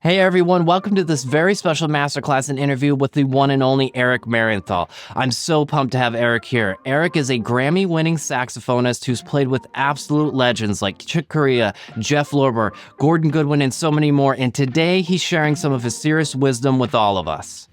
Hey everyone, welcome to this very special masterclass and interview with the one and only Eric Marienthal. I'm so pumped to have Eric here. Eric is a Grammy-winning saxophonist who's played with absolute legends like Chick Corea, Jeff Lorber, Gordon Goodwin, and so many more, and today he's sharing some of his serious wisdom with all of us.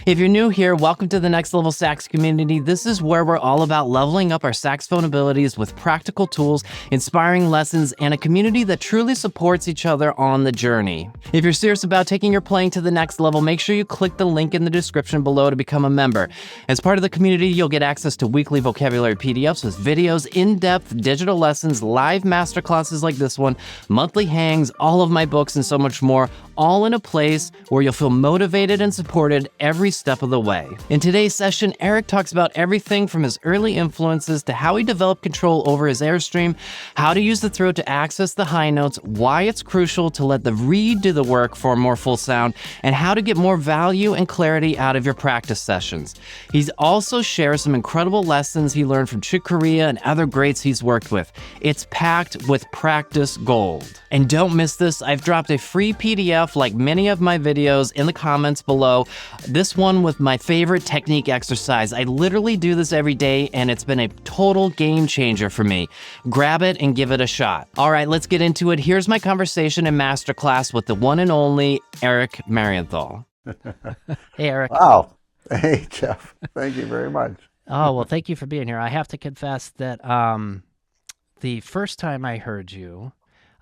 If you're new here, welcome to the Next Level Sax community. This is where we're all about leveling up our saxophone abilities with practical tools, inspiring lessons, and a community that truly supports each other on the journey. If you're serious about taking your playing to the next level, make sure you click the link in the description below to become a member. As part of the community, you'll get access to weekly vocabulary PDFs with videos, in-depth digital lessons, live masterclasses like this one, monthly hangs, all of my books, and so much more, all in a place where you'll feel motivated and supported every step of the way. In today's session, Eric talks about everything from his early influences to how he developed control over his airstream, how to use the throat to access the high notes, why it's crucial to let the reed do the work for a more full sound, and how to get more value and clarity out of your practice sessions. He's also shares some incredible lessons he learned from Chick Corea and other greats he's worked with. It's packed with practice gold. And don't miss this, I've dropped a free PDF like many of my videos in the comments below. This one with my favorite technique exercise. I literally do this every day and it's been a total game changer for me. Grab it and give it a shot. All right, let's get into it. Here's my conversation and masterclass with the one and only Eric Marienthal. Hey, Eric. Wow. Hey, Jeff. Thank you very much. Oh, well, thank you for being here. I have to confess that the first time I heard you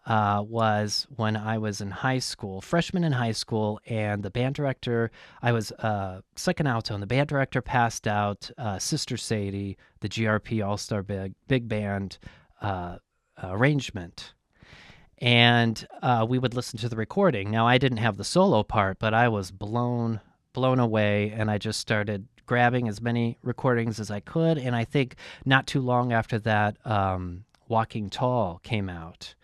was when I was in high school, freshman in high school, and the band director, I was second alto, and the band director passed out Sister Sadie, the GRP All-Star Big Band arrangement. And we would listen to the recording. Now, I didn't have the solo part, but I was blown away, and I just started grabbing as many recordings as I could. And I think not too long after that, Walking Tall came out.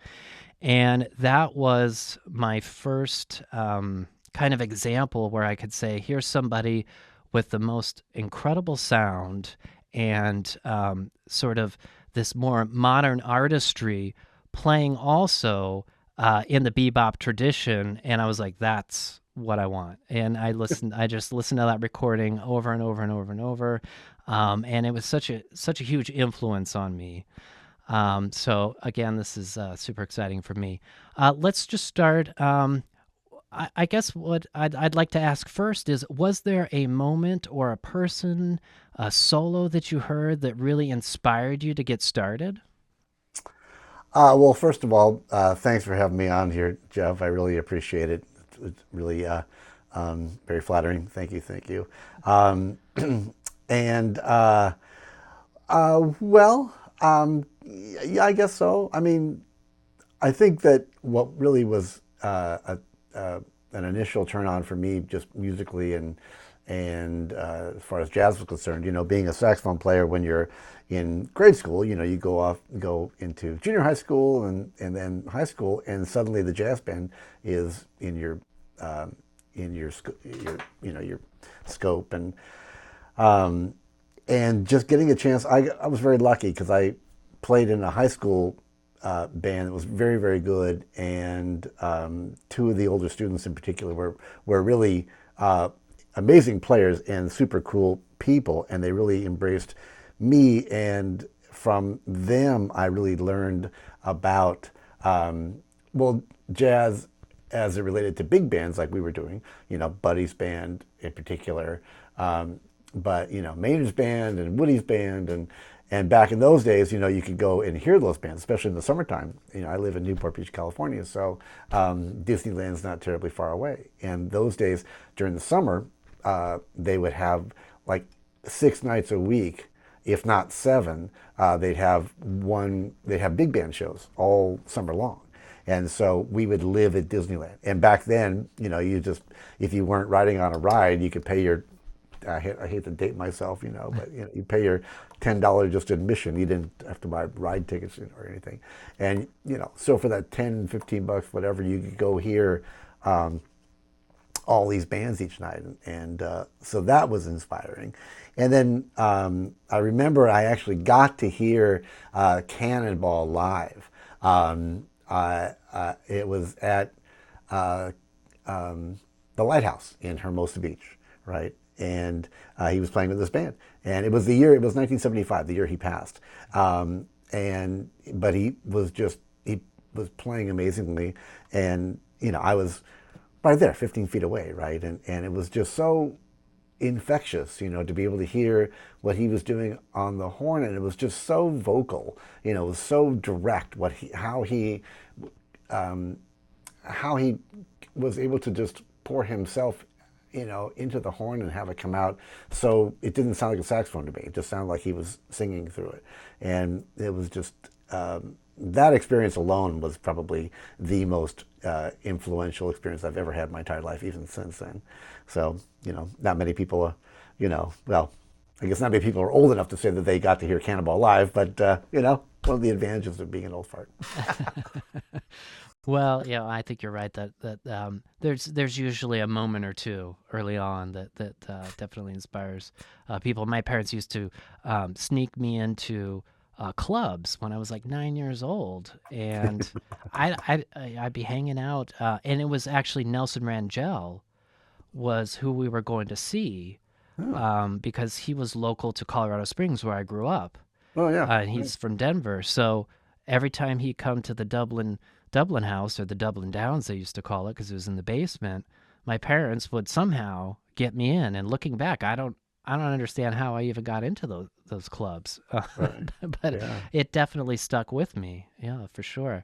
And that was my first kind of example where I could say, here's somebody with the most incredible sound and sort of this more modern artistry playing also in the bebop tradition. And I was like, that's what I want. And I just listened to that recording over and over and over and over. And it was such a huge influence on me. So again, this is super exciting for me. Let's just start. I guess what I'd like to ask first is, was there a moment or a person, a solo that you heard that really inspired you to get started? Well, first of all, thanks for having me on here, Jeff. I really appreciate it. It's really very flattering. Thank you. Thank you. And well, yeah, I guess so. I mean, I think that what really was an initial turn on for me, just musically and as far as jazz was concerned, being a saxophone player when you're in grade school, you go into junior high school and then high school, and suddenly the jazz band is in your scope, and just getting a chance. I was very lucky because I played in a high school band that was very, very good, and two of the older students in particular were really amazing players and super cool people, and they really embraced me, and from them I really learned about jazz as it related to big bands like we were doing, Buddy's band in particular, but Maynard's band and Woody's band, and back in those days, you could go and hear those bands, especially in the summertime. I live in Newport Beach, California, so Disneyland's not terribly far away. And those days, during the summer, they would have like 6 nights a week, if not 7. They'd have big band shows all summer long. And so we would live at Disneyland. And back then, if you weren't riding on a ride, you could pay your, I hate to date myself, but you pay your $10 just admission. You didn't have to buy ride tickets or anything. And, so for that 10, 15 bucks, whatever, you could go hear all these bands each night. And so that was inspiring. And then I remember I actually got to hear Cannonball live. it was at uh, the Lighthouse in Hermosa Beach, right? And he was playing with this band, and it was 1975, the year he passed. But he was playing amazingly, and I was right there, 15 feet away, right? And it was just so infectious, to be able to hear what he was doing on the horn, and it was just so vocal, it was so direct. How he was able to just pour himself, into the horn and have it come out. So it didn't sound like a saxophone to me. It just sounded like he was singing through it, and it was just. That experience alone was probably the most influential experience I've ever had in my entire life, even since then. So, not many people, well, I guess not many people are old enough to say that they got to hear Cannonball live, but, one of the advantages of being an old fart. Well, yeah, I think you're right that there's usually a moment or two early on that definitely inspires people. My parents used to sneak me into clubs when I was like 9 years old, and I'd be hanging out, and it was actually Nelson Rangel was who we were going to see, because he was local to Colorado Springs where I grew up. Oh yeah, He's from Denver, so every time he'd come to the Dublin house, or the Dublin Downs they used to call it, because it was in the basement, my parents would somehow get me in. And looking back, I don't understand how I even got into those clubs, right. but Yeah. it definitely stuck with me. Yeah, for sure.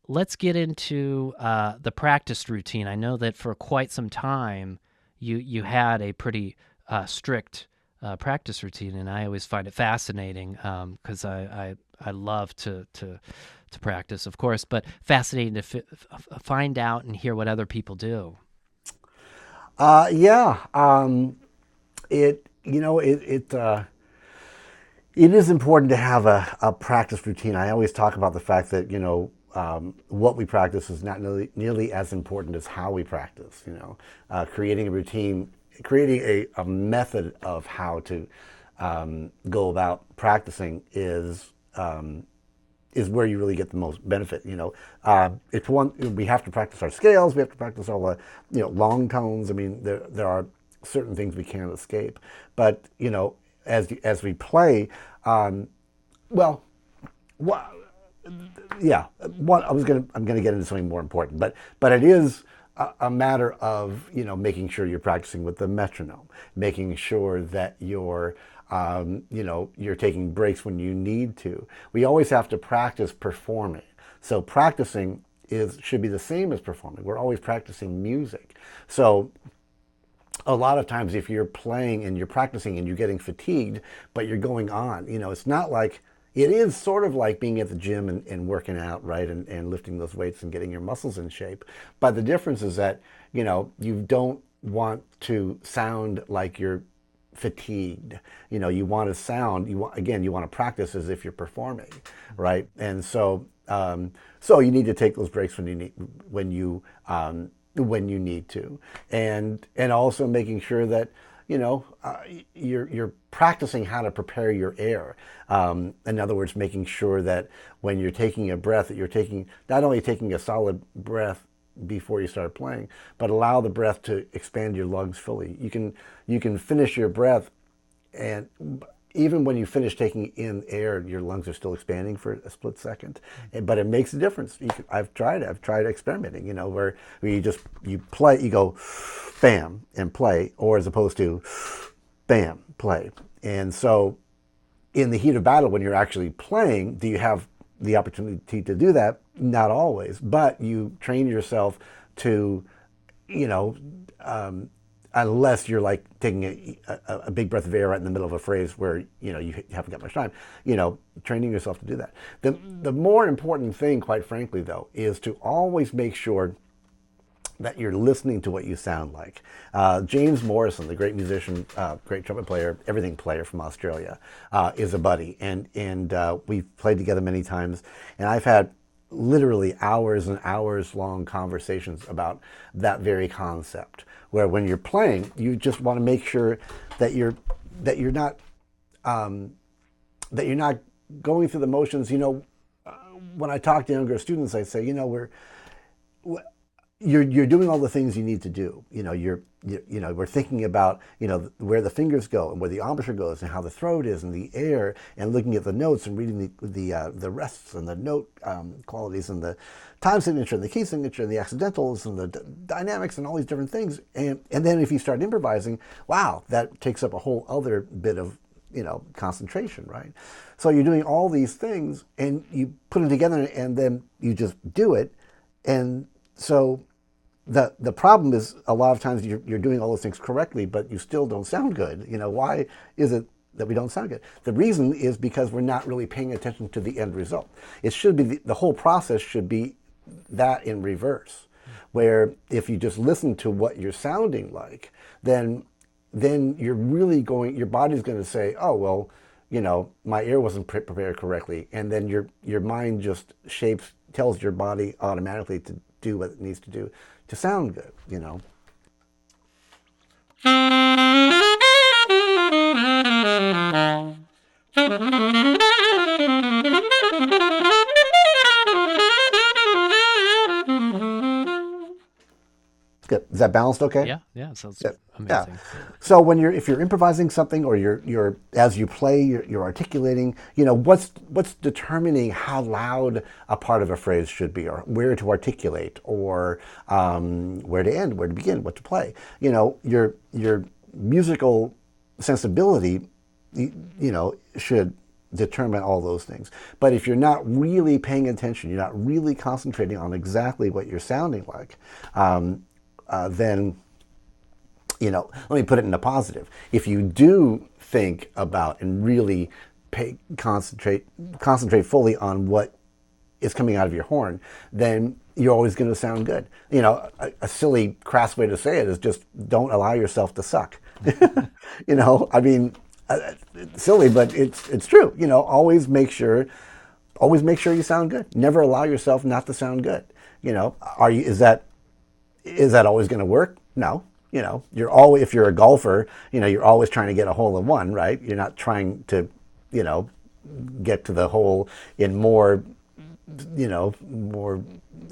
Let's get into the practice routine. I know that for quite some time you had a pretty strict practice routine, and I always find it fascinating, because I love to practice, of course, but fascinating to find out and hear what other people do. Yeah. It is important to have a practice routine. I always talk about the fact that what we practice is not nearly as important as how we practice. Creating a routine, creating a method of how to go about practicing is where you really get the most benefit. It's one, we have to practice our scales. We have to practice all the long tones. I mean, there are certain things we can't escape. But as we play, well, what, yeah, I'm gonna get into something more important. But it is a matter of making sure you're practicing with the metronome, making sure that you're taking breaks when you need to. We always have to practice performing. So practicing should be the same as performing. We're always practicing music. So a lot of times if you're playing and you're practicing and you're getting fatigued, but you're going on, it's not like, it is sort of like being at the gym and working out, right? And lifting those weights and getting your muscles in shape. But the difference is that, you don't want to sound like you're fatigued. You want to sound, you want to practice as if you're performing, right? And so you need to take those breaks when you need to, and also making sure that you're practicing how to prepare your air. In other words, making sure that when you're taking a breath, that you're not only taking a solid breath before you start playing, but allow the breath to expand your lungs fully. You can finish your breath, and even when you finish taking in air, your lungs are still expanding for a split second. But it makes a difference. I've tried experimenting, where you play, you go bam and play, or as opposed to bam, play. And so in the heat of battle, when you're actually playing, do you have the opportunity to do that? Not always, but you train yourself to, unless you're like taking a big breath of air right in the middle of a phrase where you haven't got much time, training yourself to do that. The more important thing, quite frankly, though, is to always make sure that you're listening to what you sound like. James Morrison, the great musician, great trumpet player, everything player from Australia, is a buddy, and we've played together many times, and I've had literally hours and hours long conversations about that very concept, where when you're playing, you just want to make sure that you're not going through the motions. when I talk to younger students, I say, you're doing all the things you need to do. We're thinking about, where the fingers go and where the embouchure goes and how the throat is and the air, and looking at the notes and reading the rests and the note qualities and the time signature and the key signature and the accidentals and the dynamics and all these different things. And then if you start improvising, wow, that takes up a whole other bit of, concentration, right? So you're doing all these things and you put them together and then you just do it. And so the problem is a lot of times you're doing all those things correctly, but you still don't sound good. Why is it that we don't sound good? The reason is because we're not really paying attention to the end result. It should be, the whole process should be that in reverse, where if you just listen to what you're sounding like, then you're really your body's going to say, oh, well, my ear wasn't prepared correctly. And then your mind just tells your body automatically to do what it needs to do to sound good. Good. Is that balanced okay? Yeah, sounds Yeah. amazing. So if you're improvising something, or you're as you play, you're articulating, what's determining how loud a part of a phrase should be, or where to articulate, or where to end, where to begin, what to play. Your musical sensibility, should determine all those things. But if you're not really paying attention, you're not really concentrating on exactly what you're sounding like, then, let me put it in a positive. If you do think about and really concentrate fully on what is coming out of your horn, then you're always going to sound good. A silly, crass way to say it is just don't allow yourself to suck. I mean, it's silly, but it's true. Always make sure you sound good. Never allow yourself not to sound good. Is that always going to work? No. If you're a golfer, you're always trying to get a hole in one, right? You're not trying to, get to the hole in more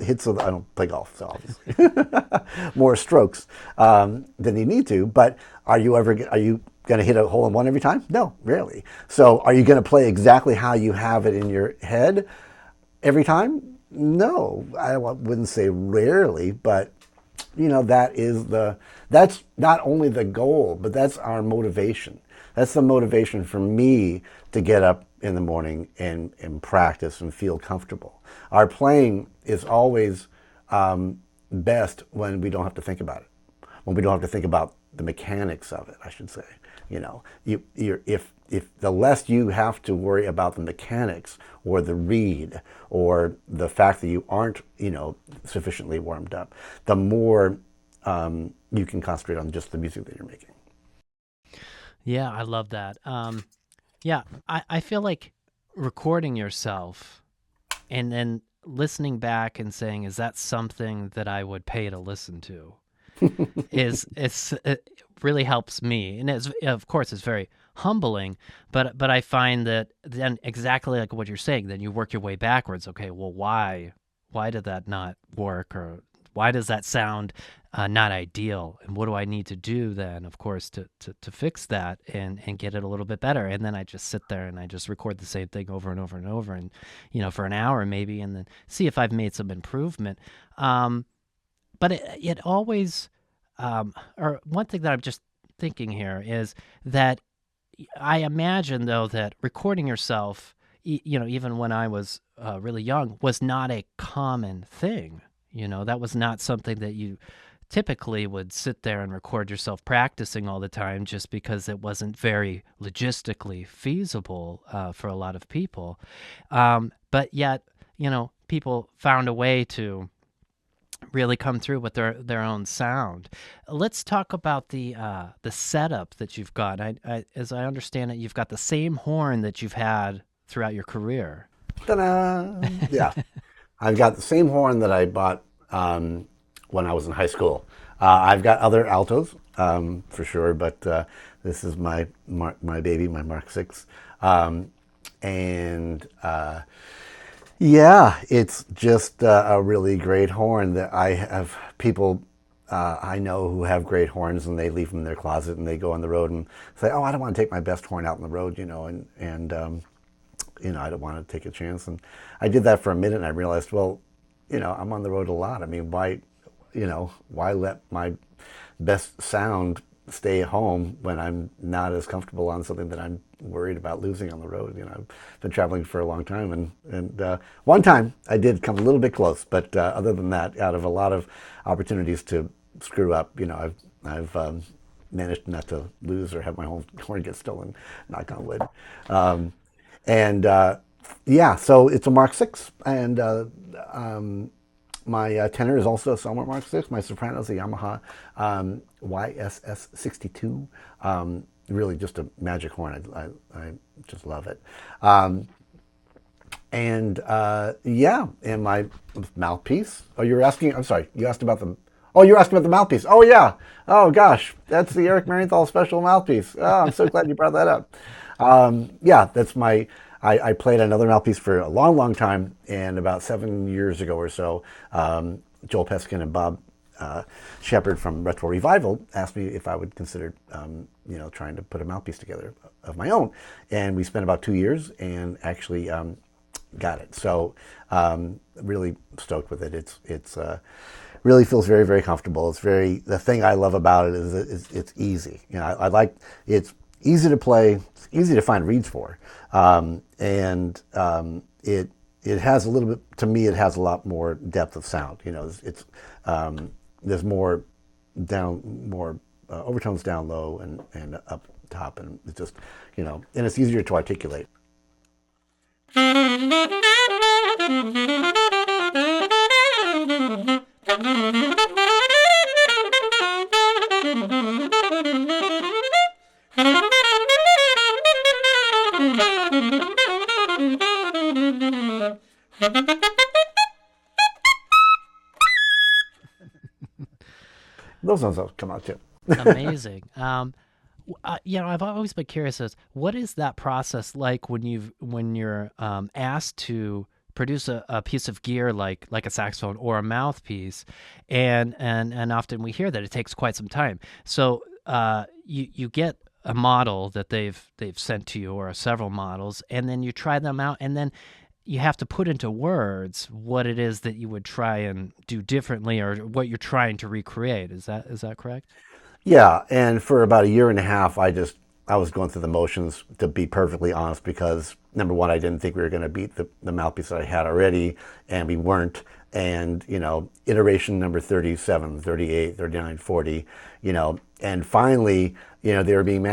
hits I don't play golf, so obviously more strokes than you need to. But are you going to hit a hole in one every time? No, rarely. So are you going to play exactly how you have it in your head every time? No, I wouldn't say rarely, but that's not only the goal, but that's our motivation. That's the motivation for me to get up in the morning and practice and feel comfortable. Our playing is always best when we don't have to think about it, when we don't have to think about the mechanics of it, I should say. If the less you have to worry about the mechanics or the read or the fact that you aren't, sufficiently warmed up, the more you can concentrate on just the music that you're making. Yeah, I love that. I feel like recording yourself and then listening back and saying, is that something that I would pay to listen to? It really helps me, and of course it's very humbling. But I find that then exactly like what you're saying, then you work your way backwards. Okay, well, why did that not work, or why does that sound not ideal, and what do I need to do then, of course, to fix that and get it a little bit better? And then I just sit there and I just record the same thing over and over and over, and for an hour maybe, and then see if I've made some improvement. But it always, or one thing that I'm just thinking here is that I imagine, though, that recording yourself, even when I was really young, was not a common thing. That was not something that you typically would sit there and record yourself practicing all the time, just because it wasn't very logistically feasible for a lot of people. But yet, people found a way to really come through with their own sound. Let's talk about the setup that you've got. As I understand it, you've got the same horn that you've had throughout your career. Ta-da! Yeah, I've got the same horn that I bought when I was in high school. I've got other altos for sure, but this is my baby, my Mark 6, and Yeah, it's just a really great horn that I have people I know who have great horns and they leave them in their closet and they go on the road and say, "Oh, I don't want to take my best horn out on the road," and I don't want to take a chance. And I did that for a minute and I realized, well, I'm on the road a lot. I mean, why let my best sound stay at home when I'm not as comfortable on something that I'm worried about losing on the road? I've been traveling for a long time, and one time I did come a little bit close, but other than that, out of a lot of opportunities to screw up, I've managed not to lose or have my horn get stolen. Knock on wood. Um, and Yeah, so it's a Mark 6, and my tenor is also a Selmer Mark 6. My soprano is a Yamaha YSS 62. Really just a magic horn. I just love it. Yeah, and my mouthpiece. Oh, you were asking, I'm sorry, you asked about the, oh, you were asking about the mouthpiece. Oh, yeah. Oh, gosh, that's the Eric Marienthal special mouthpiece. Oh, I'm so glad you brought that up. Yeah, that's I played another mouthpiece for a long, long time, and about 7 years ago or so, Joel Peskin and Bob Shepard from Retro Revival asked me if I would consider, trying to put a mouthpiece together of my own. And we spent about 2 years and actually got it. So really stoked with it. It's really feels very, very comfortable. The thing I love about it is it's easy. I like, it's easy to play, it's easy to find reeds for. It has a little bit, to me, it has a lot more depth of sound. There's more overtones down low and up top, and it's just, and it's easier to articulate. Those ones will come out too. Amazing. I've always been curious as what is that process like when you're asked to produce a piece of gear like a saxophone or a mouthpiece, and often we hear that it takes quite some time. So you get a model that they've sent to you or several models, and then you try them out, and then you have to put into words what it is that you would try and do differently or what you're trying to recreate. Is that correct? Yeah, and for about a year and a half, I was going through the motions, to be perfectly honest, because number one, I didn't think we were going to beat the mouthpiece that I had already, and we weren't. And iteration number 37, 38, 39, 40, and finally, they were being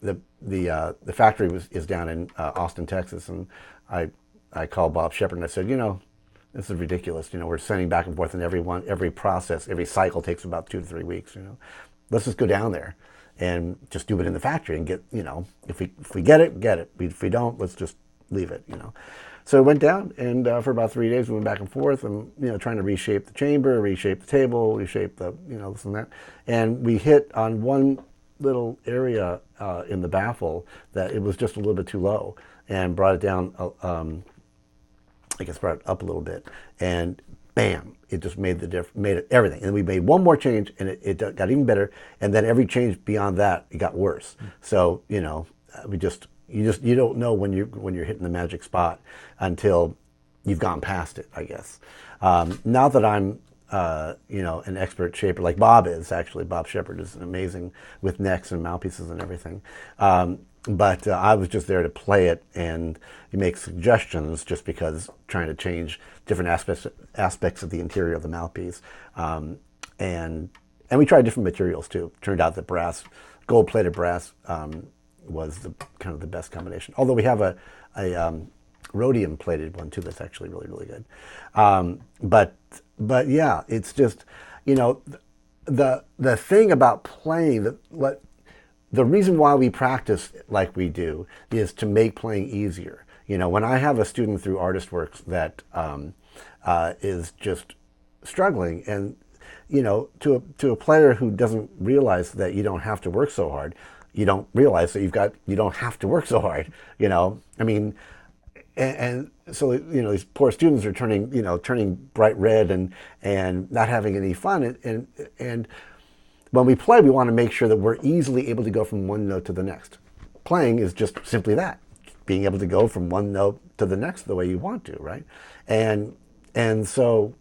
the factory is down in Austin, Texas, and I called Bob Shepard and I said, this is ridiculous. We're sending back and forth, and every process, every cycle takes about 2 to 3 weeks. Let's just go down there and just do it in the factory and get, if we get it, get it. If we don't, let's just leave it. So we went down, and for about 3 days we went back and forth, and trying to reshape the chamber, reshape the table, reshape the this and that, and we hit on one little area in the baffle that it was just a little bit too low, and brought it down. I guess brought it up a little bit, and bam, it just made it everything. And we made one more change, and it got even better. And then every change beyond that, it got worse. So you don't know when you're hitting the magic spot until you've gone past it, I guess. Not that I'm an expert shaper like Bob is. Actually, Bob Shepard is amazing with necks and mouthpieces and everything. But I was just there to play it and make suggestions, just because trying to change different aspects of the interior of the mouthpiece, and we tried different materials too. Turned out that gold-plated brass, was kind of the best combination. Although we have a rhodium-plated one too that's actually really, really good. But yeah, it's just the thing about playing the reason why we practice like we do is to make playing easier. When I have a student through Artistworks that is just struggling, and to a player who doesn't realize that you don't have to work so hard, you don't realize that you don't have to work so hard. I mean, and so these poor students are turning bright red and not having any fun, and when we play, we want to make sure that we're easily able to go from one note to the next. Playing is just simply that, being able to go from one note to the next the way you want to, right? And so,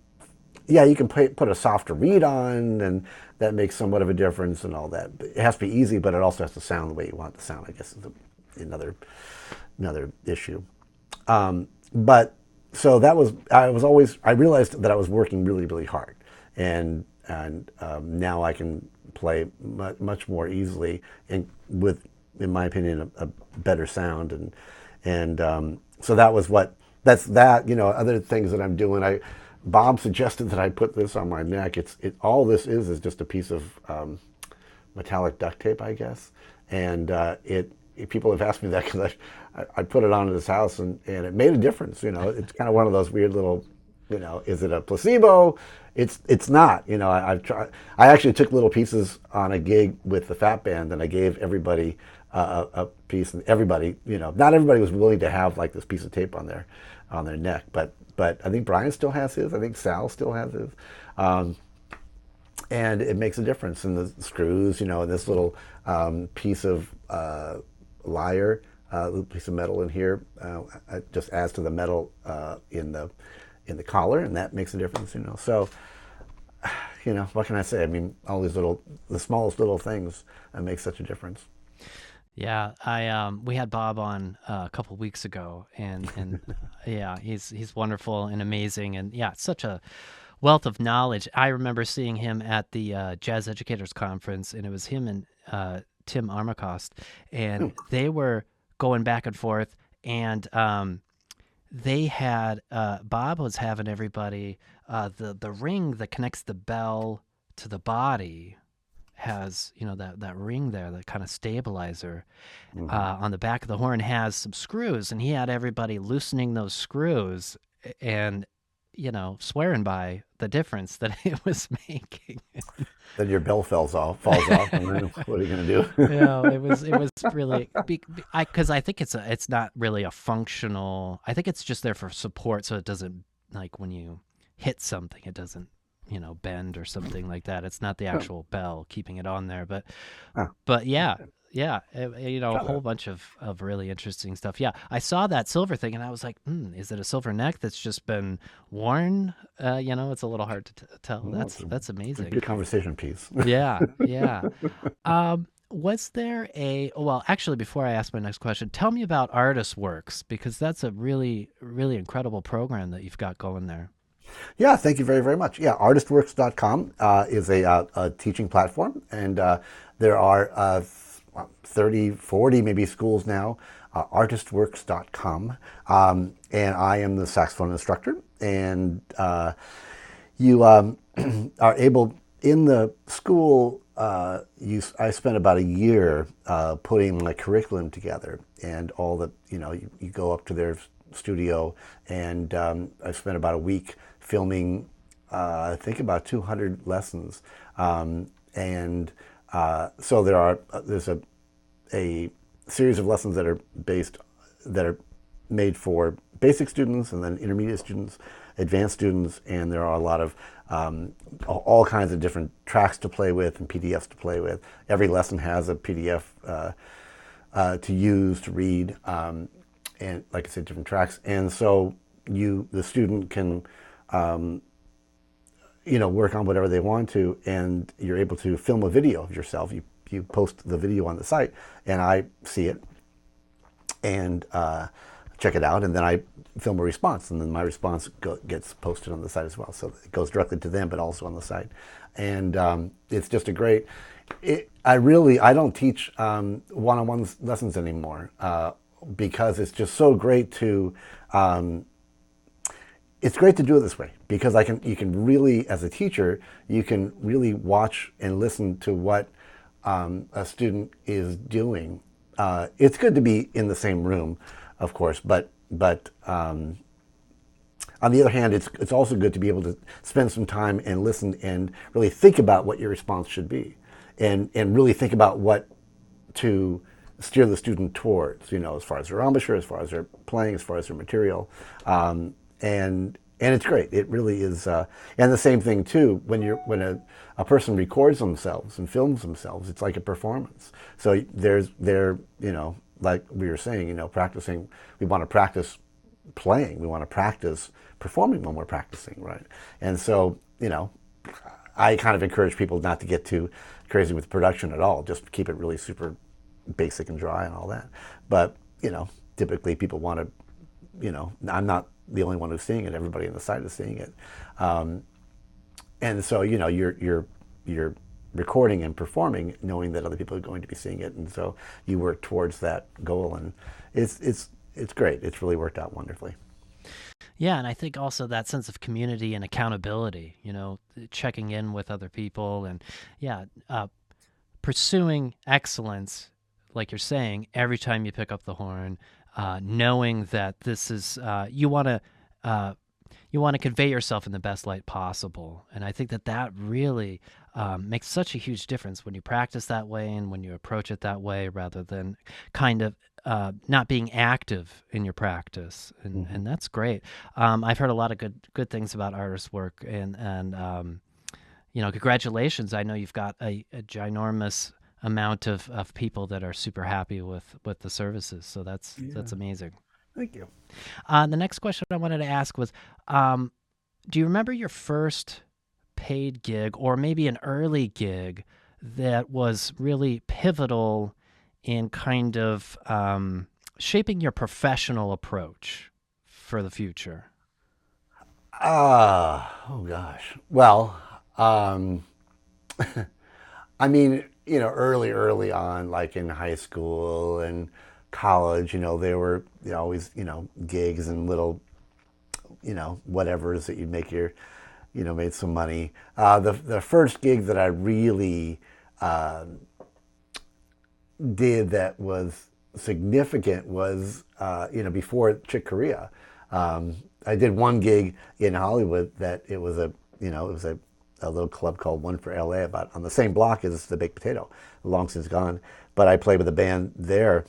yeah, you can put a softer reed on, and that makes somewhat of a difference and all that. It has to be easy, but it also has to sound the way you want it to sound, I guess, is another issue. But so I realized that I was working really, really hard, and now I can play much more easily and with, in my opinion, a better sound, and so that's that. Other things that I'm doing. Bob suggested that I put this on my neck. All this is just a piece of metallic duct tape, I guess, and people have asked me that because I put it on at his house and it made a difference. It's kind of one of those weird little, is it a placebo? It's not. I've tried. I actually took little pieces on a gig with the Fat Band, and I gave everybody a piece, and everybody, not everybody was willing to have like this piece of tape on their neck, but I think Brian still has his. I think Sal still has his. And it makes a difference in the screws, and this little piece of lyre, little piece of metal in here, just adds to the metal in the collar, and that makes a difference, So, what can I say? I mean, all these the smallest little things make such a difference. Yeah, we had Bob on a couple weeks ago, and yeah, he's wonderful and amazing, and yeah, such a wealth of knowledge. I remember seeing him at the Jazz Educators Conference, and it was him and Tim Armacost, and they were going back and forth, and they had Bob was having everybody the ring that connects the bell to the body has that ring there, that kind of stabilizer on the back of the horn has some screws, and he had everybody loosening those screws and swearing by the difference that it was making. Then your bell falls off, and then what are you going to do? It was really because I think it's not really a functional. I think it's just there for support, so it doesn't, like when you hit something, it doesn't bend or something like that. It's not the actual bell keeping it on there, but yeah. A whole bunch of really interesting stuff. Yeah, I saw that silver thing, and I was like, is it a silver neck that's just been worn? It's a little hard to tell. That's amazing. Good conversation piece. Yeah. Was there well, actually, before I ask my next question, tell me about Artistworks, because that's a really, really incredible program that you've got going there. Yeah, thank you very, very much. Yeah, Artistworks.com is a teaching platform, and there are 30, 40 maybe schools now, Artistworks.com, and I am the saxophone instructor, and you are able, in the school, I spent about a year putting my curriculum together, and all the, you go up to their studio, and I spent about a week filming, I think about 200 lessons, and so there's a series of lessons that are made for basic students, and then intermediate students, advanced students, and there are a lot of all kinds of different tracks to play with and PDFs to play with. Every lesson has a PDF to use, to read, and like I said, different tracks. And so the student can work on whatever they want to, and you're able to film a video of yourself. You post the video on the site, and I see it and check it out, and then I film a response, and then my response gets posted on the site as well. So it goes directly to them, but also on the site. And it's just a great. I don't teach one-on-one lessons anymore because it's just so great to. It's great to do it this way, because you can really, as a teacher, you can really watch and listen to what a student is doing. It's good to be in the same room, of course, but on the other hand, it's also good to be able to spend some time and listen and really think about what your response should be, and really think about what to steer the student towards, as far as their embouchure, as far as their playing, as far as their material, and it's great. It really is, and the same thing too when a person records themselves and films themselves, it's like a performance. So they're like we were saying, practicing. We want to practice playing. We want to practice performing when we're practicing, right? And so I kind of encourage people not to get too crazy with production at all. Just keep it really super basic and dry and all that. But typically people want to, I'm not the only one who's seeing it. Everybody on the site is seeing it, and so you're recording and performing, knowing that other people are going to be seeing it, and so you work towards that goal, and it's great. It's really worked out wonderfully. Yeah, and I think also that sense of community and accountability, checking in with other people and, pursuing excellence, like you're saying, every time you pick up the horn, knowing that this is, you want to convey yourself in the best light possible. And I think that really makes such a huge difference when you practice that way and when you approach it that way, rather than kind of not being active in your practice, and that's great. I've heard a lot of good things about Artistworks, and congratulations. I know you've got a ginormous amount of people that are super happy with the services, so that's amazing. Thank you. The next question I wanted to ask was, do you remember your first paid gig, or maybe an early gig that was really pivotal in kind of shaping your professional approach for the future? Oh gosh. Well, I mean, early on, like in high school and college, there were always, gigs and little, whatevers that you'd make made some money. The first gig that I really did that was significant was, before Chick Corea. I did one gig in Hollywood that it was a little club called One for LA, about on the same block as the Baked Potato, long since gone. But I played with a band there,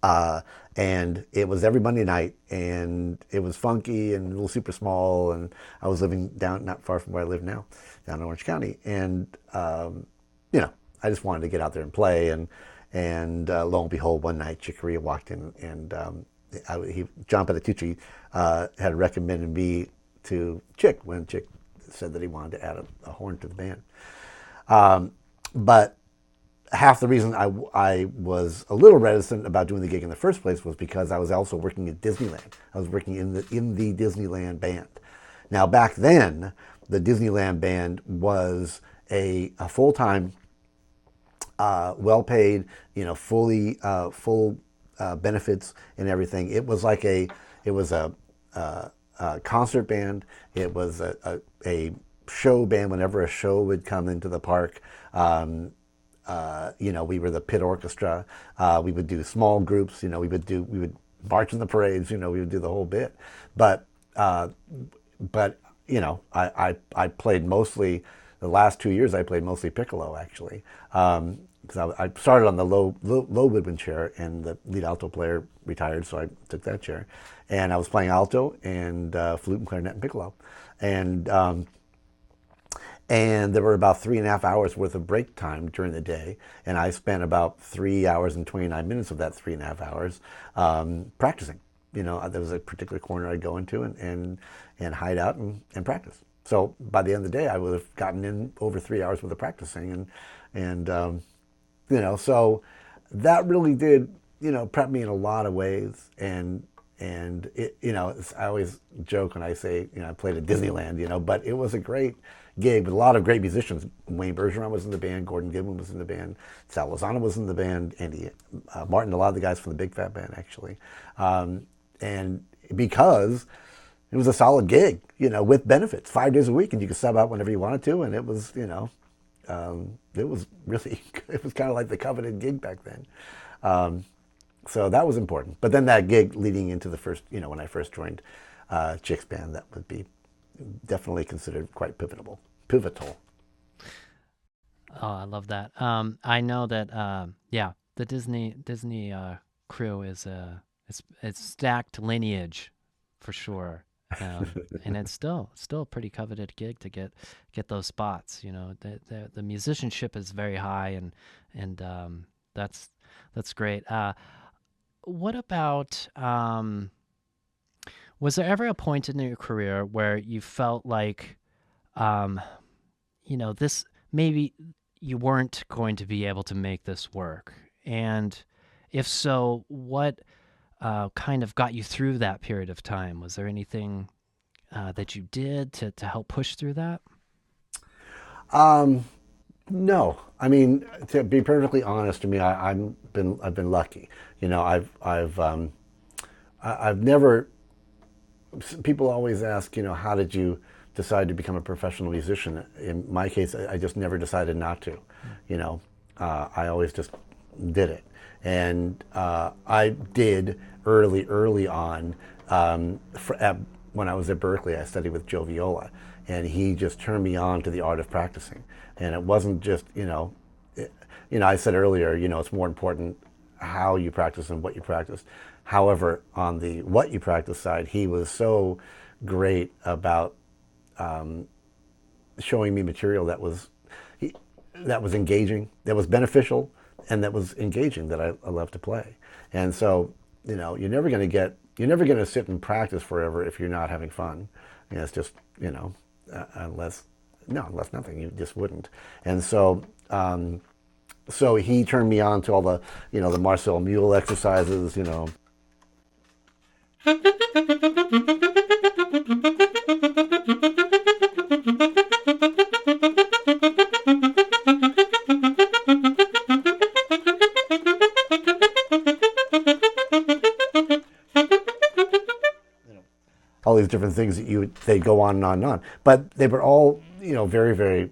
and it was every Monday night, and it was funky and a little super small, and I was living down not far from where I live now, down in Orange County, and I just wanted to get out there and play, and lo and behold, one night Chick Corea walked in, and John Petitucci had recommended me to Chick when Chick said that he wanted to add a horn to the band. But half the reason I was a little reticent about doing the gig in the first place was because I was also working at Disneyland. I was working in the Disneyland band. Now back then, the Disneyland band was a full-time, well-paid, full benefits and everything. It was like a concert band. It was a show band whenever a show would come into the park. We were the pit orchestra. We would do small groups. We would march in the parades. We would do the whole bit. But I played mostly, the last 2 years I played mostly piccolo, actually. Because I started on the low woodwind chair, and the lead alto player retired, so I took that chair. And I was playing alto and flute and clarinet and piccolo. And there were about 3.5 hours worth of break time during the day, and I spent about 3 hours and 29 minutes of that 3.5 hours practicing. There was a particular corner I'd go into and hide out and practice. So by the end of the day, I would have gotten in over 3 hours worth of practicing, and so that really did prep me in a lot of ways. And it, I always joke when I say I played at Disneyland, but it was a great gig with a lot of great musicians. Wayne Bergeron was in the band, Gordon Goodwin was in the band, Sal Lozano was in the band, Andy Martin, a lot of the guys from the Big Fat Band, actually. And because it was a solid gig, with benefits, 5 days a week, and you could sub out whenever you wanted to, and it was, it was really, it was kind of like the coveted gig back then. So that was important. But then that gig leading into the first, when I first joined Chick's band, that would be definitely considered quite pivotal. Oh, I love that. I know that, the Disney crew is it's stacked lineage for sure. And it's still a pretty coveted gig to get those spots. You know, the musicianship is very high, and that's great. What about was there ever a point in your career where you felt like, this maybe you weren't going to be able to make this work? And if so, what kind of got you through that period of time? Was there anything that you did to help push through that? No, I mean, to be perfectly honest, to me, I've been lucky. You know, I've never. People always ask, you know, how did you decide to become a professional musician? In my case, I just never decided not to. You know, I always just did it, and I did early on. When I was at Berkeley, I studied with Joe Viola, and he just turned me on to the art of practicing. And it wasn't just, I said earlier, you know, it's more important how you practice than what you practice. However, on the what you practice side, he was so great about showing me material that was engaging, that was beneficial, and that was engaging, that I love to play. And so, you know, you're never going to sit and practice forever if you're not having fun. You know, it's just, unless nothing, you just wouldn't. And so, so he turned me on to all the, the Marcel Mule exercises, all these different things that they go on and on and on. But they were all, very, very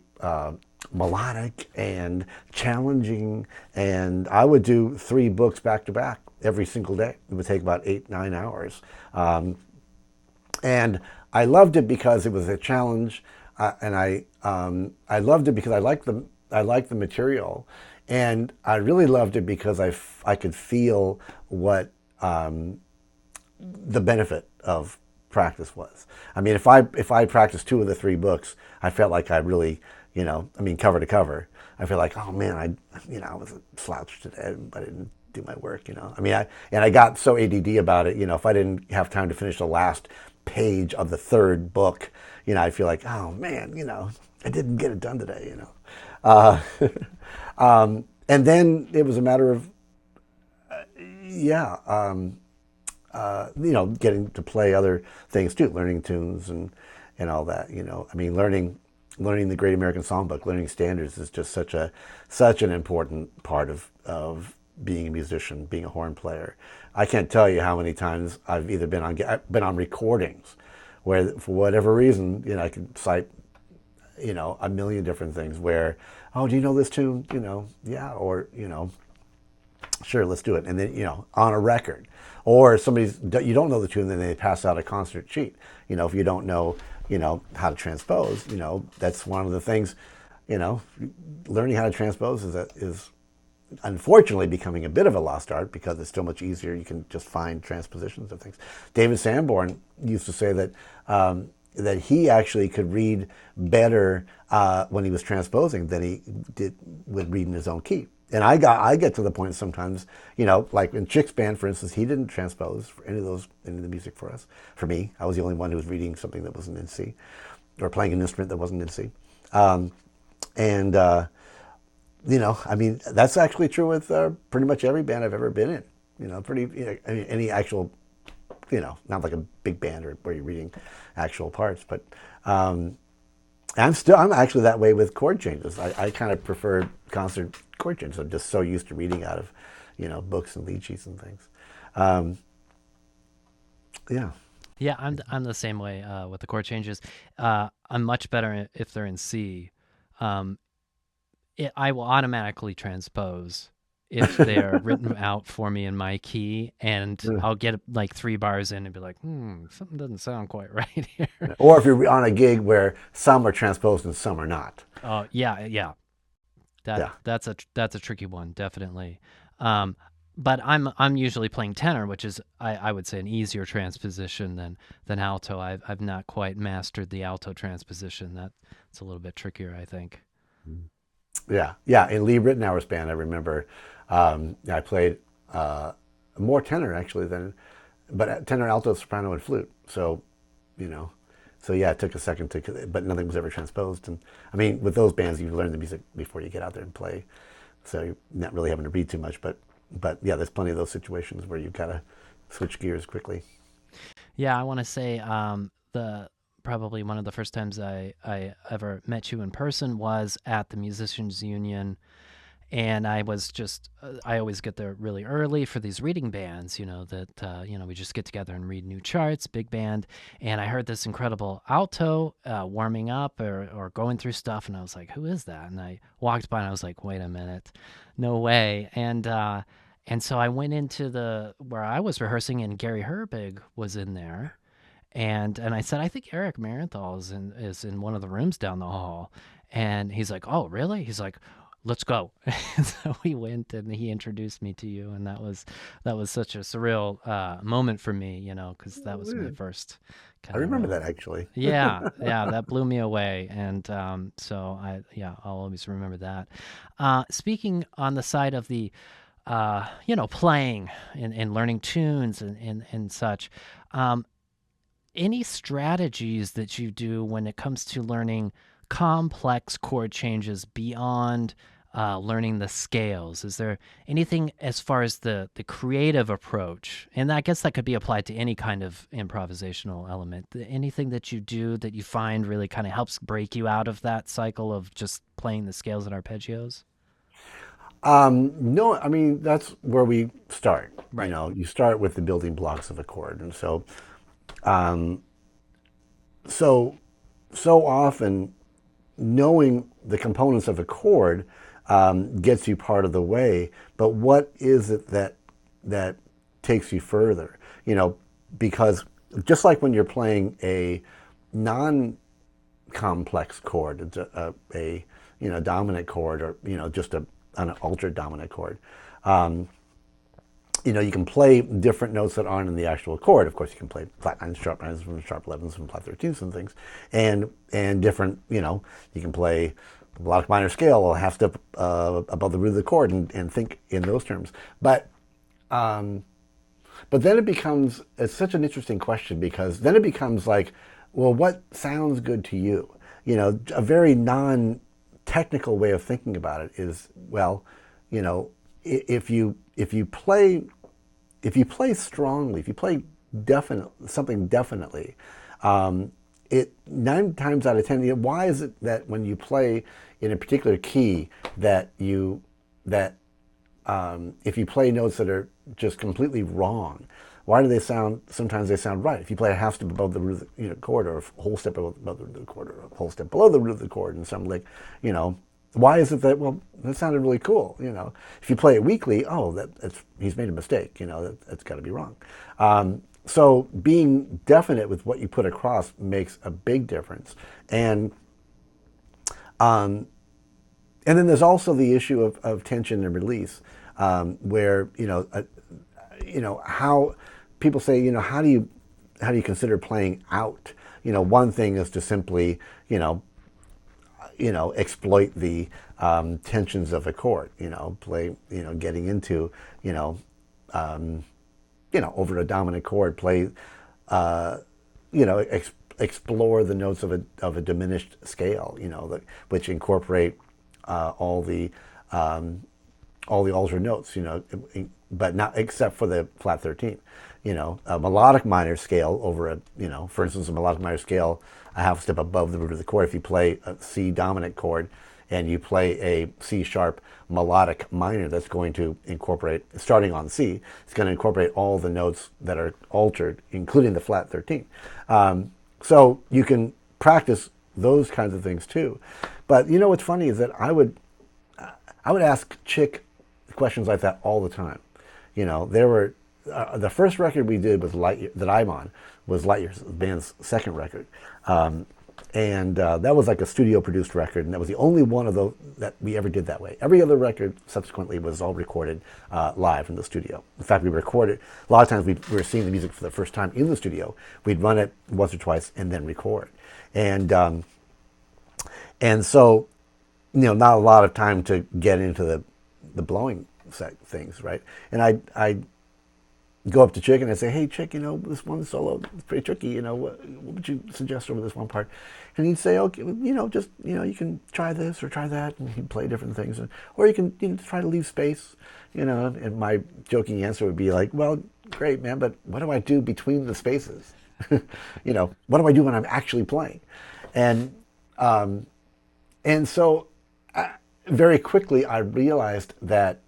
melodic and challenging. And I would do 3 books back to back every single day. It would take about 8-9 hours. And I loved it because it was a challenge, and I loved it because I liked the material, and I really loved it because I could feel what the benefit of practice was. I mean, if I practiced 2 of the 3 books, I felt like I really, cover to cover, I feel like, oh man, I was a slouch today, but I didn't do my work, I got so ADD about it, if I didn't have time to finish the last page of the 3rd book, I feel like, oh man, I didn't get it done today, and then it was a matter of, getting to play other things too, learning tunes and all that, learning the Great American Songbook, learning standards is just such an important part of being a musician, being a horn player. I can't tell you how many times I've either been on recordings where, for whatever reason, I could cite, a million different things where, oh, do you know this tune? Yeah, or, sure, let's do it. And then, on a record. Or you don't know the tune, then they pass out a concert sheet. If you don't know, how to transpose, that's one of the things, learning how to transpose is unfortunately becoming a bit of a lost art because it's so much easier. You can just find transpositions of things. David Sanborn used to say that that he actually could read better when he was transposing than he did with reading his own key. And I get to the point sometimes, like in Chick's band, for instance, he didn't transpose for any of the music for us. For me, I was the only one who was reading something that wasn't in C, or playing an instrument that wasn't in C. That's actually true with pretty much every band I've ever been in. Any actual, not like a big band or where you're reading actual parts, but I'm actually that way with chord changes. I kind of prefer concert chord changes. I'm just so used to reading out of, books and lead sheets and things. Yeah, I'm the same way with the chord changes. I'm much better if they're in C. I will automatically transpose if they're written out for me in my key, and I'll get like 3 bars in and be like, something doesn't sound quite right here. Or if you're on a gig where some are transposed and some are not. Oh, yeah. That's a tricky one, definitely. But I'm usually playing tenor, which is I would say an easier transposition than alto. I've not quite mastered the alto transposition. That's a little bit trickier, I think. Yeah, yeah. In Lee Ritenour's band, I remember I played more tenor actually but tenor, alto, soprano, and flute. So, you know, so yeah, it took a second but nothing was ever transposed. And I mean, with those bands, you learn the music before you get out there and play. So you're not really having to read too much, but yeah, there's plenty of those situations where you gotta switch gears quickly. Yeah, I want to say the probably one of the first times I ever met you in person was at the Musicians Union, and I was just I always get there really early for these reading bands, that we just get together and read new charts, big band. And I heard this incredible alto warming up or going through stuff, and I was like, who is that? And I walked by and I was like, wait a minute, no way. And so I went into where I was rehearsing, and Gary Herbig was in there. And I said, I think Eric Marienthal is in one of the rooms down the hall. And he's like, oh, really? He's like, let's go. So we went, and he introduced me to you, and that was such a surreal moment for me, because that was my first I kind of remember that actually. yeah, that blew me away. And so I'll always remember that. Speaking on the side of the playing and learning tunes and such, any strategies that you do when it comes to learning complex chord changes beyond learning the scales? Is there anything as far as the creative approach? And I guess that could be applied to any kind of improvisational element. Anything that you do that you find really kind of helps break you out of that cycle of just playing the scales and arpeggios? No, I mean, that's where we start. Right. You start with the building blocks of a chord. And um, so often knowing the components of a chord gets you part of the way, but what is it that takes you further? Because just like when you're playing a non-complex chord, it's a dominant chord, or just an altered dominant chord. You can play different notes that aren't in the actual chord. Of course, you can play flat nines, sharp 11s, and flat 13s and things, and different. You can play melodic minor scale a half step above the root of the chord and think in those terms. But then it's such an interesting question, because then it becomes like, well, what sounds good to you? A very non-technical way of thinking about it is, well, if you play strongly, if you play something definitely, it 9 times out of 10, why is it that when you play in a particular key that if you play notes that are just completely wrong, why do sometimes they sound right? If you play a half step above the root of the chord, or a whole step above the root of the chord, or a whole step below the root of the chord, and some why is it that, well, that sounded really cool, If you play it weakly, he's made a mistake, that's got to be wrong. So being definite with what you put across makes a big difference. And then there's also the issue of tension and release, where, how people say, how do you consider playing out? One thing is to simply, exploit the tensions of a chord, play, getting into, over a dominant chord, play, explore the notes of a diminished scale, which incorporate all the altered notes, but not except for the flat 13. A melodic minor scale over for instance, a melodic minor scale a half step above the root of the chord. If you play a C dominant chord and you play a C sharp melodic minor, that's going to incorporate, starting on C, it's going to incorporate all the notes that are altered, including the flat 13. So you can practice those kinds of things too. But what's funny is that I would ask Chick questions like that all the time. There were the first record we did was Light that I'm on was Light Years, the band's second record, And that was like a studio produced record, and that was the only one of those that we ever did that way. Every other record subsequently was all recorded live in the studio. In fact, we recorded, a lot of times we were seeing the music for the first time in the studio. We'd run it once or twice and then record. And so, not a lot of time to get into the blowing things, right? And I go up to Chick and I say, hey, Chick, this one solo is pretty tricky. What would you suggest over this one part? And he'd say, okay, just, you can try this or try that. And he'd play different things. Or you can try to leave space, And my joking answer would be like, well, great, man, but what do I do between the spaces? What do I do when I'm actually playing? And so very quickly I realized that,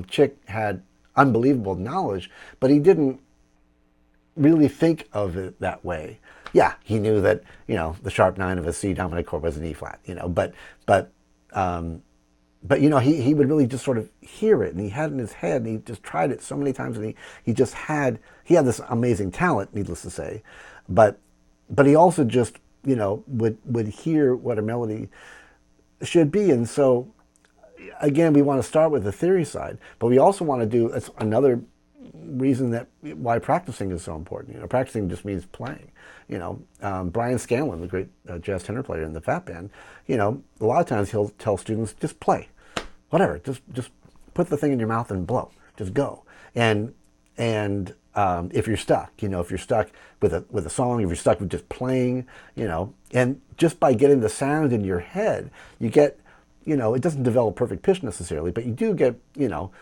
Chick had unbelievable knowledge, but he didn't really think of it that way. Yeah, he knew that, the sharp 9 of a C dominant chord was an E flat, but he would really just sort of hear it, and he had it in his head, and he just tried it so many times, and he had this amazing talent, needless to say, but he also just, would hear what a melody should be. And so again, we want to start with the theory side, but we also want to do, that's another reason why practicing is so important. Practicing just means playing. Brian Scanlon, the great jazz tenor player in the Fat Band, a lot of times he'll tell students, just play, whatever, just put the thing in your mouth and blow, just go. And if you're stuck, if you're stuck with a song, if you're stuck with just playing, and just by getting the sound in your head, you get, it doesn't develop perfect pitch necessarily, but you do get, you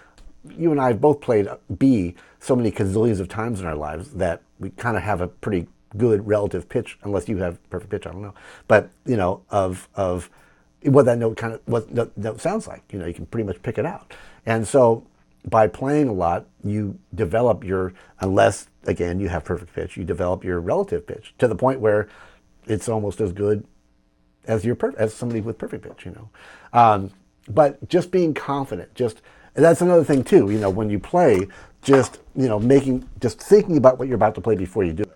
and I have both played B so many gazillions of times in our lives that we kind of have a pretty good relative pitch, unless you have perfect pitch, I don't know. But, of what that note what that note sounds like, you can pretty much pick it out. And so by playing a lot, you develop unless, again, you have perfect pitch, you develop your relative pitch to the point where it's almost as good as as somebody with perfect pitch, But just being confident, that's another thing too, when you play, just thinking about what you're about to play before you do it.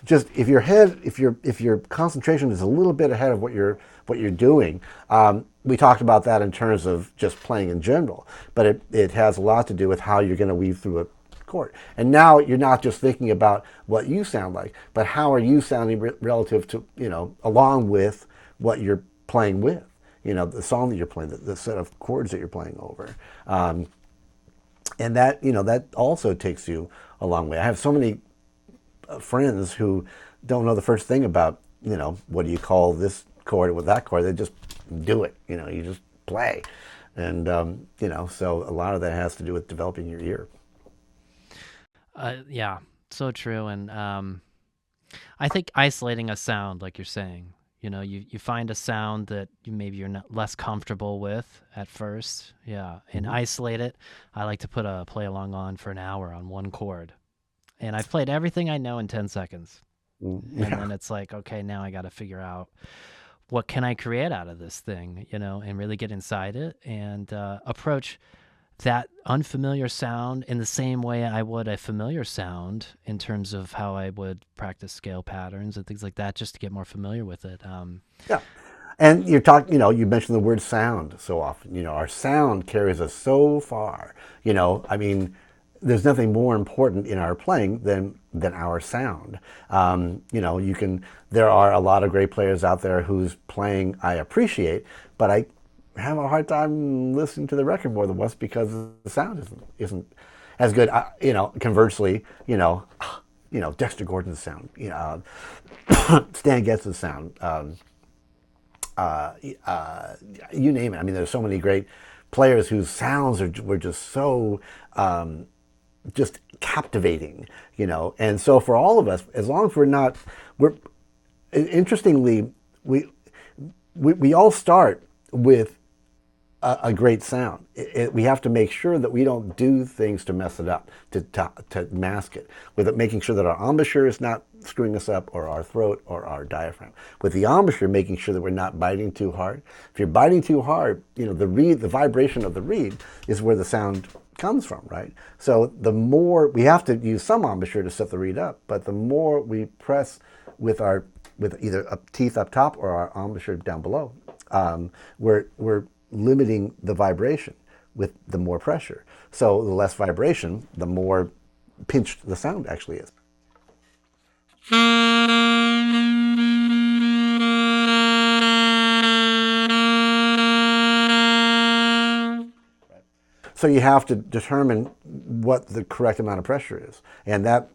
Just if your concentration is a little bit ahead of what you're doing, we talked about that in terms of just playing in general, but it has a lot to do with how you're going to weave through a chord. And now you're not just thinking about what you sound like, but how are you sounding relative to, along with what you're playing with, the song that you're playing, the set of chords that you're playing over. And that, that also takes you a long way. I have so many friends who don't know the first thing about, what do you call this chord with that chord. They just do it, you just play. And, so a lot of that has to do with developing your ear. Yeah, so true. And I think isolating a sound, like you're saying, you find a sound that maybe you're not less comfortable with at first. Yeah. And isolate it. I like to put a play along on for an hour on one chord. And I've played everything I know in 10 seconds. And then it's like, okay, now I got to figure out what can I create out of this thing, and really get inside it and approach that unfamiliar sound in the same way I would a familiar sound in terms of how I would practice scale patterns and things like that, just to get more familiar with it. Yeah. And you're talking, you mentioned the word sound so often. Our sound carries us so far. There's nothing more important in our playing than our sound. There are a lot of great players out there whose playing I appreciate, but I have a hard time listening to the record more than once because the sound isn't as good. Conversely, Dexter Gordon's sound, Stan Getz's sound, you name it. There's so many great players whose sounds were just so just captivating, And so for all of us, as long as interestingly, we all start with a great sound. We have to make sure that we don't do things to mess it up, to mask it, with it making sure that our embouchure is not screwing us up, or our throat, or our diaphragm. With the embouchure, making sure that we're not biting too hard. If you're biting too hard, the vibration of the reed is where the sound comes from, right? So the more, we have to use some embouchure to set the reed up, but the more we press with either teeth up top or our embouchure down below, we're limiting the vibration with the more pressure. So the less vibration, the more pinched the sound actually is. So you have to determine what the correct amount of pressure is. And that,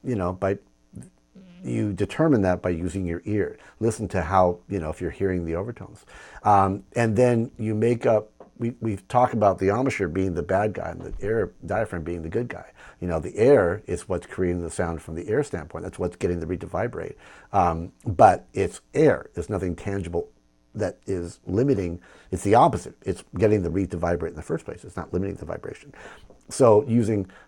you determine that by using your ear. Listen to how, if you're hearing the overtones. And then you make up, we've talked about the embouchure being the bad guy and the air diaphragm being the good guy. The air is what's creating the sound from the air standpoint. That's what's getting the reed to vibrate. But it's air. There's nothing tangible that is limiting. It's the opposite. It's getting the reed to vibrate in the first place. It's not limiting the vibration. So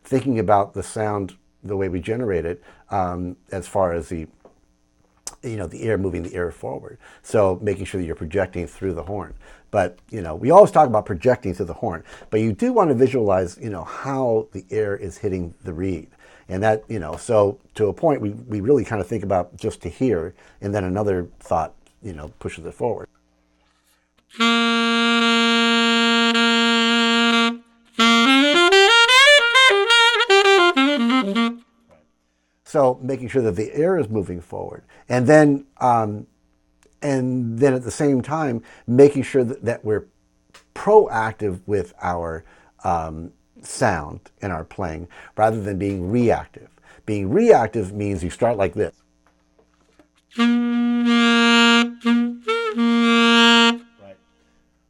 thinking about the sound, the way we generate it, as far as the air, moving the air forward. So making sure that you're projecting through the horn. But, we always talk about projecting through the horn, but you do want to visualize, how the air is hitting the reed. And that, so to a point, we really kind of think about just to hear, and then another thought, pushes it forward. So making sure that the air is moving forward, and then at the same time making sure that we're proactive with our sound and our playing, rather than being reactive. Being reactive means you start like this. Right.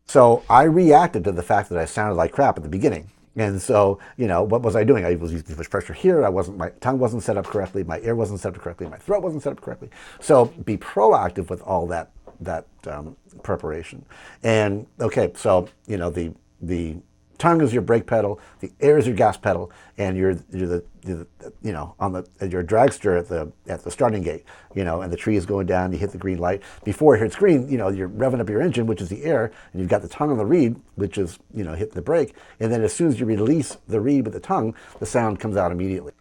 So I reacted to the fact that I sounded like crap at the beginning. And so, what was I doing? I was using too much pressure here. My tongue wasn't set up correctly. My ear wasn't set up correctly. My throat wasn't set up correctly. So be proactive with all that preparation. And okay, so, the tongue is your brake pedal, the air is your gas pedal, and you're your dragster at the starting gate, and the tree is going down, you hit the green light. Before it hits green, you're revving up your engine, which is the air, and you've got the tongue on the reed, which is, hitting the brake. And then as soon as you release the reed with the tongue, the sound comes out immediately.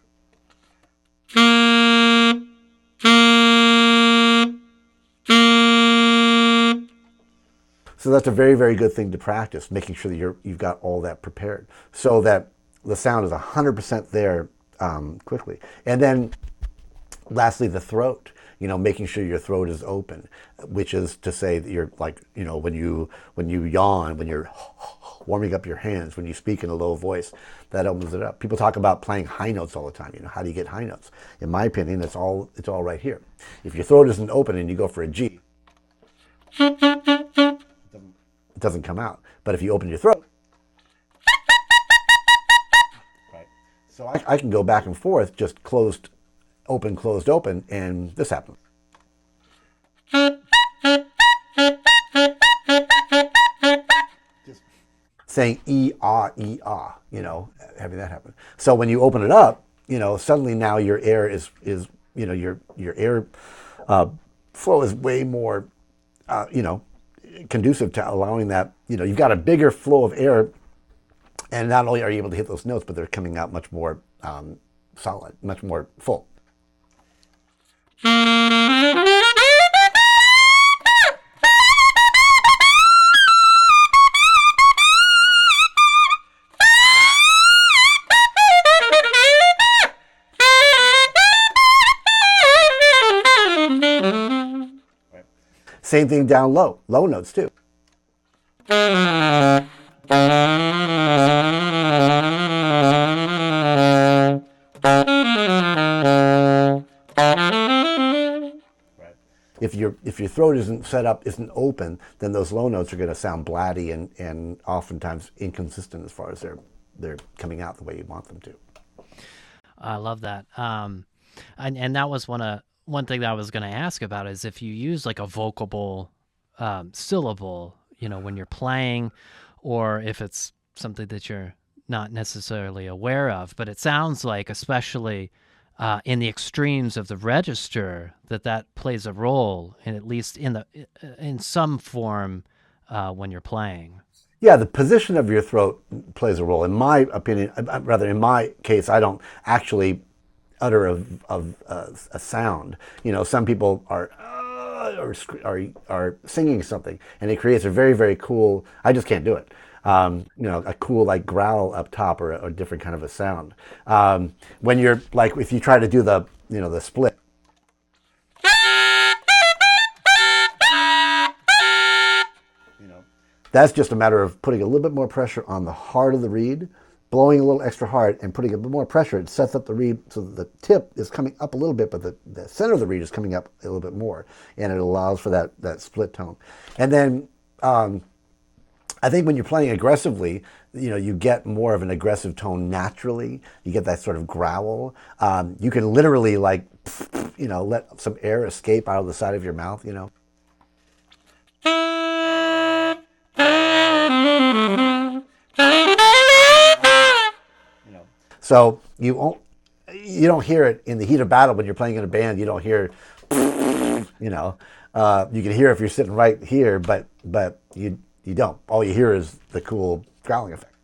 So that's a very, very good thing to practice, making sure that you've got all that prepared so that the sound is 100% there quickly. And then lastly, the throat, making sure your throat is open, which is to say that you're like, when you yawn, when you're warming up your hands, when you speak in a low voice, that opens it up. People talk about playing high notes all the time. How do you get high notes? In my opinion, it's all right here. If your throat isn't open and you go for a G, it doesn't come out. But if you open your throat, right? So I can go back and forth, just closed, open, and this happens. Just saying e ah, having that happen. So when you open it up, suddenly now your air is your air flow is way more, conducive to allowing that, you've got a bigger flow of air, and not only are you able to hit those notes, but they're coming out much more solid, much more full. Same thing down low notes too. If your throat isn't set up, isn't open, then those low notes are going to sound blatty and oftentimes inconsistent as far as they're coming out the way you want them to. I love that. And that was one thing that I was going to ask about is if you use like a vocable syllable, when you're playing, or if it's something that you're not necessarily aware of. But it sounds like, especially in the extremes of the register, that plays a role, in at least in some form when you're playing. Yeah, the position of your throat plays a role. In my opinion, rather in my case, I don't actually utter a sound. You know, some people are singing something, and it creates a very, very cool. I just can't do it. You know, a cool like growl up top, or a different kind of a sound. When you're like, if you try to do the split. That's just a matter of putting a little bit more pressure on the heart of the reed, blowing a little extra hard, and putting a bit more pressure. It sets up the reed so that the tip is coming up a little bit, but the center of the reed is coming up a little bit more, and it allows for that split tone. And then I think when you're playing aggressively, you get more of an aggressive tone naturally. You get that sort of growl. You can literally let some air escape out of the side of your mouth, So you don't hear it in the heat of battle when you're playing in a band. You don't hear, you can hear if you're sitting right here, but you don't. All you hear is the cool growling effect.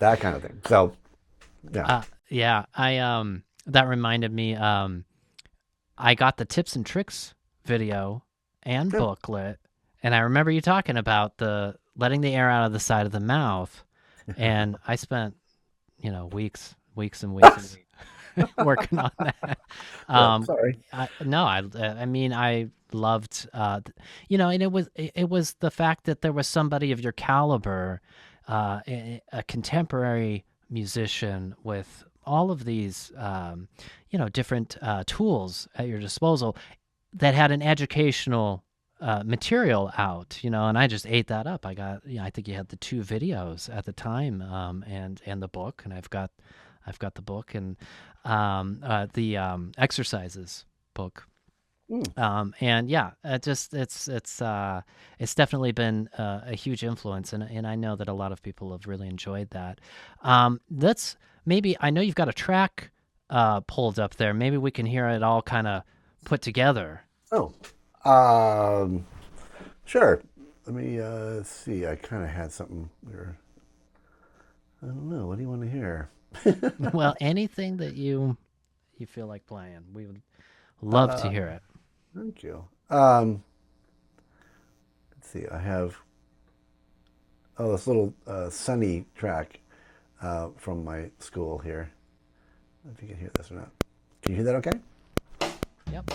That kind of thing. So, yeah. That reminded me. I got the tips and tricks video and booklet, and I remember you talking about the letting the air out of the side of the mouth, and I spent weeks and weeks working on that. Sorry. I mean, I loved and it was the fact that there was somebody of your caliber, a contemporary musician with all of these different tools at your disposal that had an educational material out, and I just ate that up. I got, I think you had the 2 videos at the time, and the book, and I've got the book and the exercises book. And yeah, it's definitely been a huge influence, and I know that a lot of people have really enjoyed that. I know you've got a track pulled up there. Maybe we can hear it all kind of put together. Oh, sure. Let me see. I kind of had something there. I don't know. What do you want to hear? Well, anything that you feel like playing, we would love to hear it. Thank you. Let's see. I have this little sunny track from my school here. I don't know if you can hear this or not. Can you hear that okay? Yep.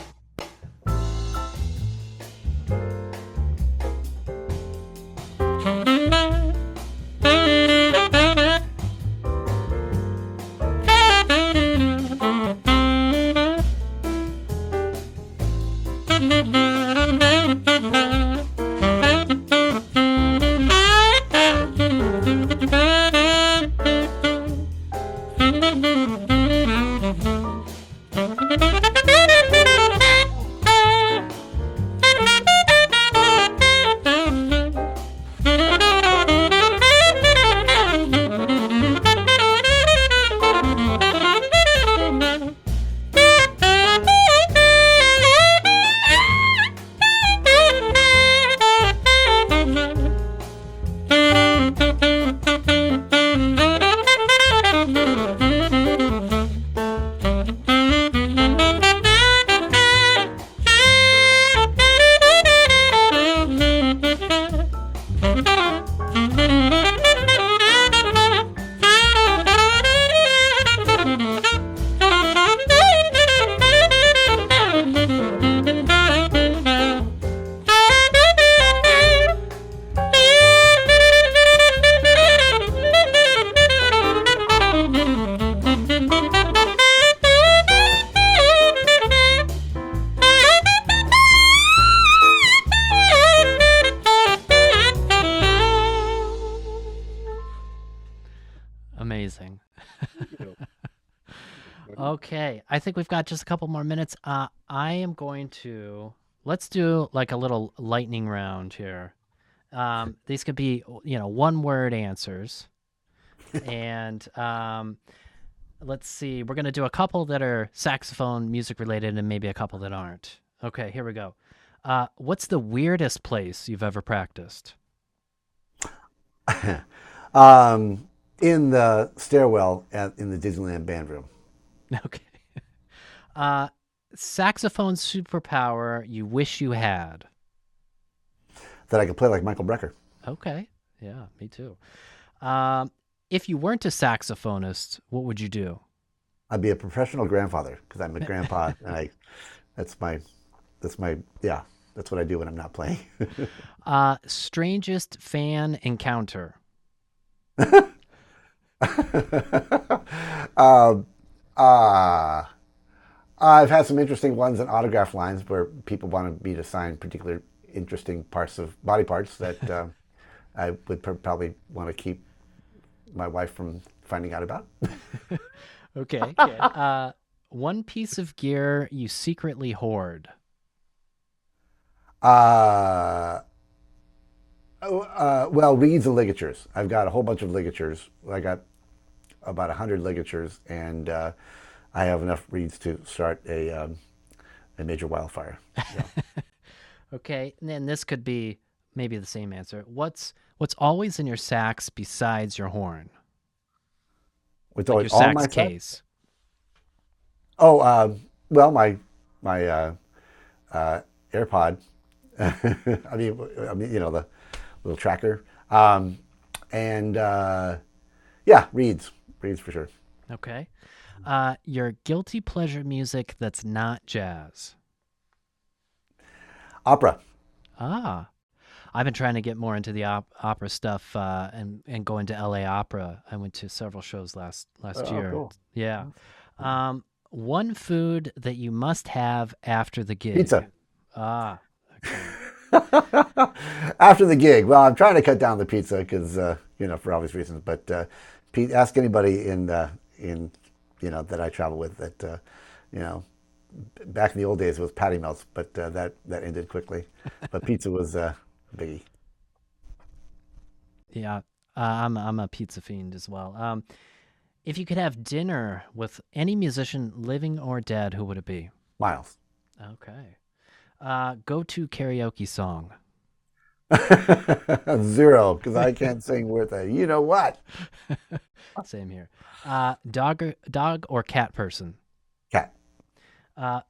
Okay, I think we've got just a couple more minutes. I am going to let's do like a little lightning round here. These could be, one word answers, and let's see. We're gonna do a couple that are saxophone music related, and maybe a couple that aren't. Okay, here we go. What's the weirdest place you've ever practiced? In the stairwell in the Disneyland band room. Okay. Saxophone superpower you wish you had. That I could play like Michael Brecker. Okay. Yeah, me too. If you weren't a saxophonist, what would you do? I'd be a professional grandfather because I'm a grandpa, and that's what I do when I'm not playing. Strangest fan encounter. I've had some interesting ones in autograph lines where people wanted me to sign particular interesting body parts that I would probably want to keep my wife from finding out about. Okay. One piece of gear you secretly hoard. Well, reeds and ligatures. I've got a whole bunch of ligatures. I got about 100 ligatures, and I have enough reeds to start a major wildfire. Yeah. Okay, and then this could be maybe the same answer. What's always in your sax besides your horn? What's Like always your on sax my sax? case. Oh, well, my AirPod. I mean, the little tracker, and reeds for sure. Okay. Your guilty pleasure music that's not jazz. Opera. I've been trying to get more into the opera stuff and go into LA Opera. I went to several shows last year. Cool. Yeah. One food that you must have after the gig. Pizza. Okay. After the gig. Well, I'm trying to cut down the pizza because for obvious reasons. But ask anybody that I travel with that back in the old days it was patty melts, but that ended quickly. But pizza was a biggie. Yeah, I'm a pizza fiend as well. If you could have dinner with any musician, living or dead, who would it be? Miles. Okay. Go-to karaoke song. 0, because I can't sing worth a you know what. Same here. Dog or cat person? Cat.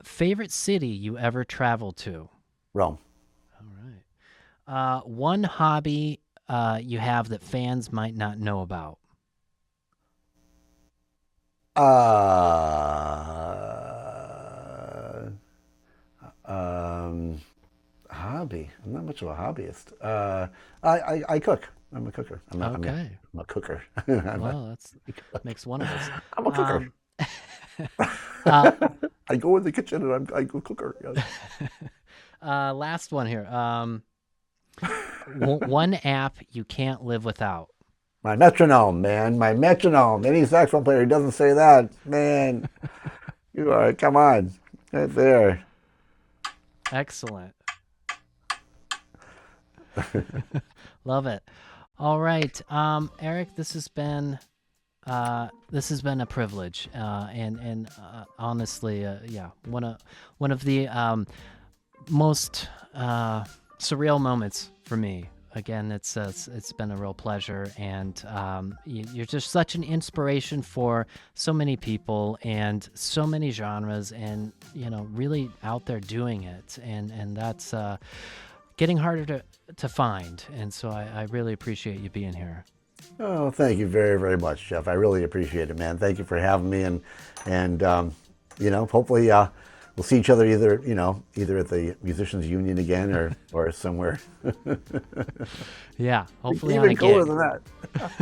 Favorite city you ever traveled to? Rome. All right. One hobby you have that fans might not know about? Hobby. I'm not much of a hobbyist. I cook. I'm a cooker. I'm a cooker. Well, that makes one of us. I'm a cooker. I go in the kitchen and I go cooker. Yes. Last one here. One app you can't live without. My metronome, man. My metronome. Any saxophone player who doesn't say that, man, you are. Come on, right there. Excellent. Love it. All right, Eric. This has been a privilege, and honestly, one of the most surreal moments for me. Again, it's been a real pleasure, and you're just such an inspiration for so many people and so many genres, and really out there doing it, and that's getting harder to find. And so I really appreciate you being here. Oh, thank you very, very much, Jeff. I really appreciate it, man. Thank you for having me, and hopefully we'll see each other either at the Musicians Union again or somewhere. Yeah, hopefully even on a cooler gig. than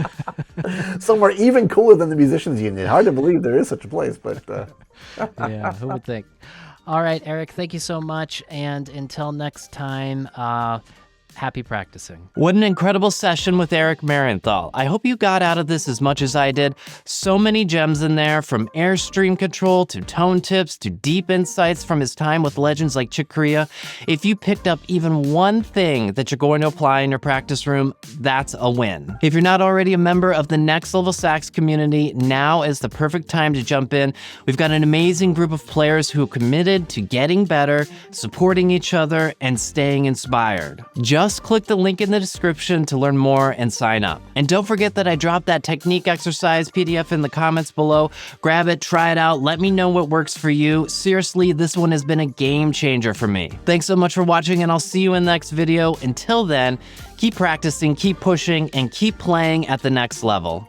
that. Somewhere even cooler than the Musicians Union. Hard to believe there is such a place, but Yeah, who would think? All right, Eric, thank you so much, and until next time, Happy practicing. What an incredible session with Eric Marienthal. I hope you got out of this as much as I did. So many gems in there, from airstream control to tone tips to deep insights from his time with legends like Chick Corea. If you picked up even one thing that you're going to apply in your practice room, that's a win. If you're not already a member of the Next Level Sax community, now is the perfect time to jump in. We've got an amazing group of players who are committed to getting better, supporting each other, and staying inspired. Just click the link in the description to learn more and sign up. And don't forget that I dropped that technique exercise PDF in the comments below. Grab it, try it out, let me know what works for you. Seriously, this one has been a game changer for me. Thanks so much for watching, and I'll see you in the next video. Until then, keep practicing, keep pushing, and keep playing at the next level.